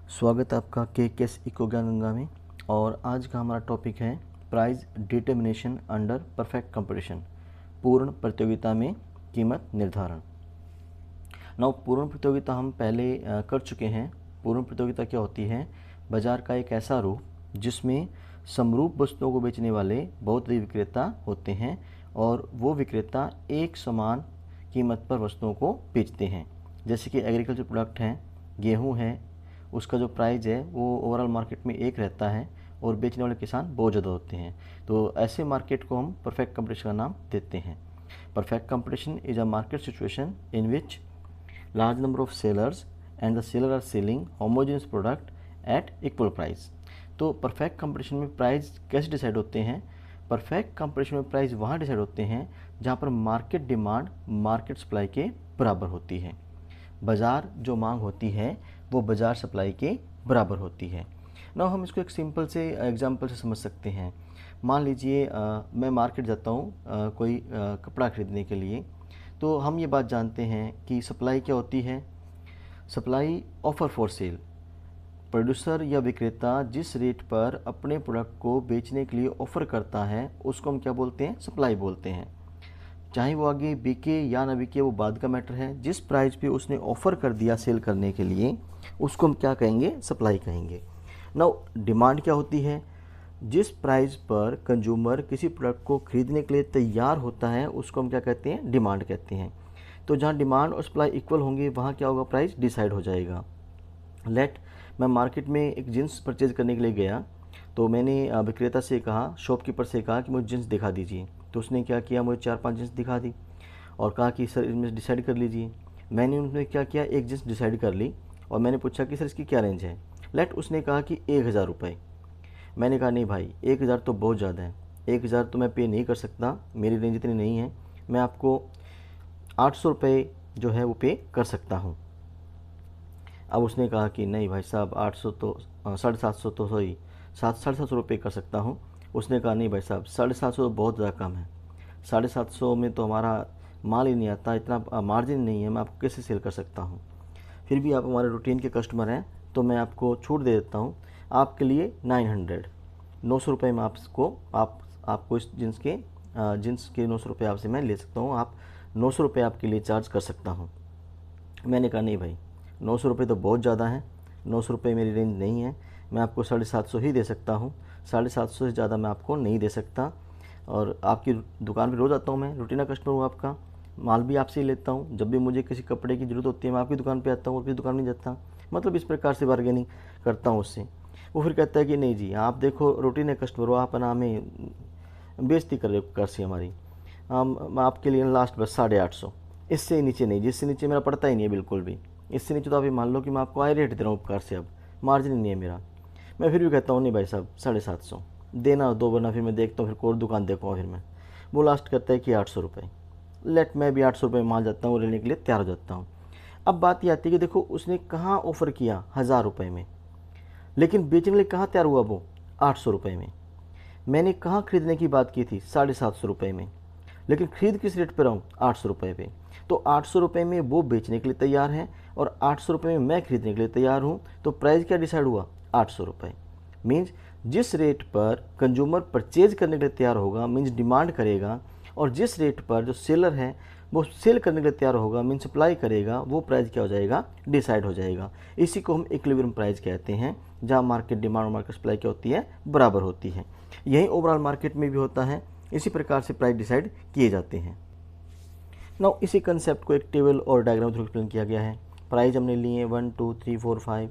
स्वागत है आपका के इको ज्ञान गंगा में। और आज का हमारा टॉपिक है price determination under perfect competition, पूर्ण प्रतियोगिता में कीमत निर्धारण। नाउ पूर्ण प्रतियोगिता हम पहले कर चुके हैं। पूर्ण प्रतियोगिता क्या होती है? बाजार का एक ऐसा रूप जिसमें समरूप वस्तुओं को बेचने वाले बहुत अधिक विक्रेता होते हैं और वो विक्रेता एक समान कीमत पर वस्तुओं को बेचते हैं। जैसे कि एग्रीकल्चर प्रोडक्ट हैं, गेहूँ है, उसका जो प्राइस है वो ओवरऑल मार्केट में एक रहता है और बेचने वाले किसान बहुत ज़्यादा होते हैं। तो ऐसे मार्केट को हम परफेक्ट कंपटीशन का नाम देते हैं। Perfect competition is a market situation in which large number of sellers and the seller are selling homogeneous product at equal price। तो परफेक्ट कंपटीशन में प्राइस कैसे डिसाइड होते हैं? परफेक्ट कंपटीशन में प्राइस वहाँ डिसाइड होते हैं जहाँ पर मार्केट डिमांड मार्केट सप्लाई के बराबर होती है। बाज़ार जो मांग होती है वो बाज़ार सप्लाई के बराबर होती है। ना हम इसको एक सिंपल से एग्जांपल से समझ सकते हैं। मान लीजिए मैं मार्केट जाता हूँ कोई कपड़ा खरीदने के लिए। तो हम ये बात जानते हैं कि सप्लाई क्या होती है? Supply offer for sale. Producer या विक्रेता जिस रेट पर अपने प्रोडक्ट को बेचने के लिए ऑफ़र करता है उसको हम क्या बोलते हैं? सप्लाई बोलते हैं। चाहे वो आगे बिके या ना बिके वो बाद का मैटर है। जिस प्राइस पे उसने ऑफ़र कर दिया सेल करने के लिए उसको हम क्या कहेंगे? सप्लाई कहेंगे। नाउ डिमांड क्या होती है? जिस प्राइस पर कंज्यूमर किसी प्रोडक्ट को खरीदने के लिए तैयार होता है उसको हम क्या कहते हैं? डिमांड कहते हैं। तो जहाँ डिमांड और सप्लाई इक्वल होंगे वहाँ क्या होगा? प्राइस डिसाइड हो जाएगा। मैं मार्केट में एक जीन्स परचेज करने के लिए गया तो मैंने विक्रेता से कहा, शॉपकीपर से कहा कि मुझे जीन्स दिखा दीजिए। तो उसने क्या किया, मुझे 4-5 जीन्स दिखा दी और कहा कि सर इसमें डिसाइड कर लीजिए। मैंने उन्होंने क्या किया, एक जीन्स डिसाइड कर ली और मैंने पूछा कि सर इसकी क्या रेंज है। उसने कहा कि 1000 रुपये। मैंने कहा नहीं भाई, 1000 तो बहुत ज़्यादा है, 1000 तो मैं पे नहीं कर सकता, मेरी रेंज इतनी नहीं है, मैं आपको 800 रुपये जो है वो पे कर सकता हूँ। अब उसने कहा कि नहीं भाई साहब 800 तो 750 तो सॉरी 750 रुपये कर सकता हूँ। उसने कहा नहीं भाई साहब 750 तो बहुत ज़्यादा कम है, 750 में तो हमारा माल ही नहीं आता, इतना मार्जिन नहीं है, मैं आपको कैसे सेल कर सकता हूँ। फिर भी आप हमारे रूटीन के कस्टमर हैं तो मैं आपको छूट दे देता हूँ, आपके लिए 900 रुपये में आपको इस जीन्स के 900 रुपये आपसे मैं ले सकता हूँ, आप 900 रुपये आपके लिए चार्ज कर सकता हूँ। मैंने कहा नहीं भाई 900 रुपये तो बहुत ज़्यादा है, 900 रुपये मेरी रेंज नहीं है, मैं आपको 750 ही दे सकता हूँ, 750 से ज़्यादा मैं आपको नहीं दे सकता। और आपकी दुकान पर रोज़ आता हूँ, मैं रूटीना कस्टमर हूँ आपका, माल भी आपसे ही लेता हूँ, जब भी मुझे किसी कपड़े की ज़रूरत होती है मैं आपकी दुकान पे आता हूँ और किसी दुकान में जाता। मतलब इस प्रकार से बार्गेनिंग करता हूँ उससे। वो फिर कहता है कि नहीं जी आप देखो रूटीन है कस्टमर हो, आप ना हमें बेइज्जती कर रहे हो कार से हमारी, हम आपके लिए लास्ट बस 850, इससे नीचे नहीं, जिससे नीचे मेरा पड़ता ही नहीं है बिल्कुल भी। इससे नीचे तो आप ये मान लो कि मैं आपको हाई रेट दे रहा हूँ उपकार से, अब मार्जिन नहीं है मेरा। मैं फिर भी कहता हूँ नहीं भाई साहब 750 देना दो, वरना फिर मैं देखता हूँ फिर कोई दुकान देखूँगा फिर मैं। वो लास्ट करता है कि 800 रुपये। मैं भी 800 रुपये माल जाता हूँ, लेने के लिए तैयार हो जाता हूँ। अब बात ये आती है कि देखो उसने कहाँ ऑफ़र किया 1000 रुपये में, लेकिन बेचने के लिए कहाँ तैयार हुआ वो? 800 रुपये में। मैंने कहाँ खरीदने की बात की थी? 750 रुपये में, लेकिन खरीद किस रेट पर रहा हूँ? 800 रुपये पे। तो 800 रुपये में वो बेचने के लिए तैयार है और 800 रुपये में मैं खरीदने के लिए तैयार हूँ। तो प्राइस क्या डिसाइड हुआ? 800 रुपये। मीन्स जिस रेट पर कंज्यूमर परचेज करने के लिए तैयार होगा, मीन्स डिमांड करेगा, और जिस रेट पर जो सेलर है वो सेल करने के लिए तैयार होगा, मीन्स सप्लाई करेगा, वो प्राइस क्या हो जाएगा? डिसाइड हो जाएगा। इसी को हम इक्विलिब्रियम प्राइस कहते हैं, जहाँ मार्केट डिमांड और मार्केट सप्लाई क्या होती है? बराबर होती है। यही ओवरऑल मार्केट में भी होता है, इसी प्रकार से प्राइस डिसाइड किए जाते हैं। नाउ इसी कंसेप्ट को एक टेबल और डायग्राम थ्रू एक्सप्लेन किया गया है। प्राइस हमने लिए हैं 1 2 3 4 5।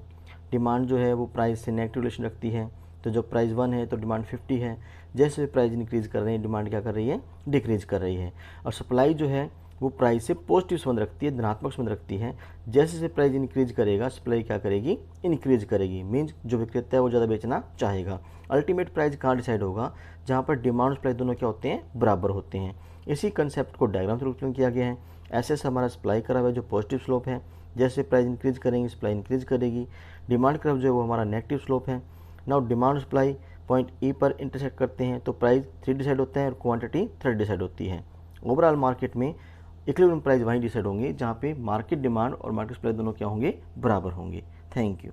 डिमांड जो है वो प्राइस से नेगेटिव रिलेशन रखती है, तो जब प्राइस 1 है तो डिमांड 50 है। जैसे प्राइस इंक्रीज़ कर रहे हैं डिमांड क्या कर रही है? डिक्रीज़ कर रही है। और सप्लाई जो है वो प्राइस से पॉजिटिव संबंध रखती है, धनात्मक संबंध रखती है। जैसे जैसे प्राइस इंक्रीज़ करेगा सप्लाई क्या करेगी? इंक्रीज़ करेगी। मीन्स जो विक्रेता है वो ज़्यादा बेचना चाहेगा। अल्टीमेट प्राइस कहाँ डिसाइड होगा? जहाँ पर डिमांड और सप्लाई दोनों क्या होते हैं? बराबर होते हैं। इसी कंसेप्ट को डायग्राम थ्रू एक्सप्लेन किया गया है। ऐसे हमारा सप्लाई करा हुआ है जो पॉजिटिव स्लोप है, जैसे प्राइस इंक्रीज करेंगे सप्लाई इंक्रीज करेगी। डिमांड कर्व जो है वो हमारा नेगेटिव स्लोप है। नाउ डिमांड सप्लाई पॉइंट ई पर इंटरसेक्ट करते हैं तो प्राइस 3 डिसाइड होता है और क्वांटिटी 3 डिसाइड होती है। ओवरऑल मार्केट में इक्विलिब्रियम प्राइस वहीं डिसाइड होंगे जहाँ पे मार्केट डिमांड और मार्केट सप्लाई दोनों क्या होंगे? बराबर होंगे। Thank you.